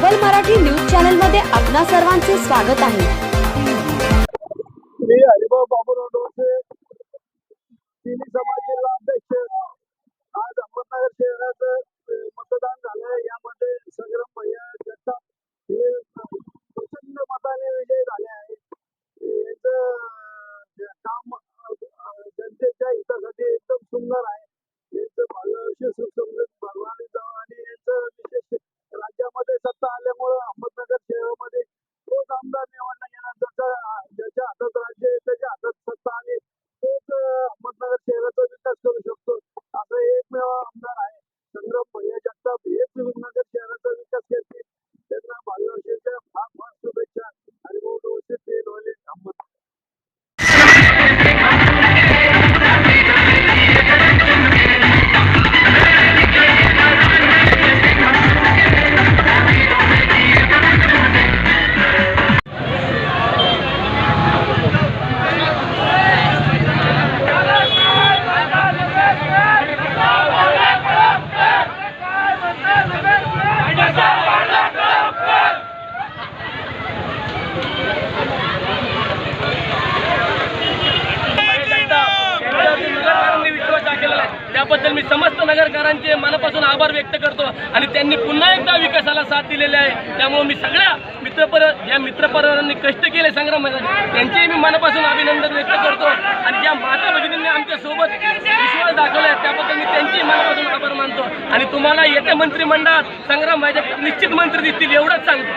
सबल Marathi news channel मध्ये आपणा सर्वांचे स्वागत आहे। मी हरिभाऊ बाबूराव डोसे, तिन्ही समाज जिल्हा अध्यक्ष। आज अहमदनगर शहरात मतदान झालं। यामध्ये संग्राम भैया जगताप हे प्रचंड मताने विजयी झाले आहे। याचं काम जनतेच्या हितासाठी एकदम सुंदर आहे। यांचं भविष्य सुसंगत भगवान जावं आणि यांचं विशेष राज्यामध्ये सत्ता आल्यामुळे अहमदनगर शहरामध्ये तोच आमदार निवडणं येणार। ज्याच्या हातात राज्य आहे त्याच्या हातात सत्ता आली तोच अहमदनगर शहराचा विकास करू शकतो, असं एकमेव आमदार आहे। संग्राम भैया जगताप हेच नगर शहराचा विकास करतील। त्यांना भावी फार शुभेच्छा। हरिभाऊ डोसे ते डोले अहमदनगर। त्याबद्दल मी समस्त नगरकरांचे मनापासून आभार व्यक्त करतो आणि त्यांनी पुन्हा एकदा विकासाला साथ दिलेली आहे। त्यामुळे मी सगळ्या मित्रपरिवारांनी कष्ट केले संग्रामासाठी त्यांचेही मी मनापासून अभिनंदन व्यक्त करतो आणि ज्या माता भगिनींनी आमच्या सोबत विश्वास दाखवला त्याबद्दल मी त्यांचेही मनापासून आभार मानतो आणि तुम्हाला येत्या मंत्रिमंडळात संग्राम भाई निश्चित मंत्री दिसतील एवढंच सांगतो।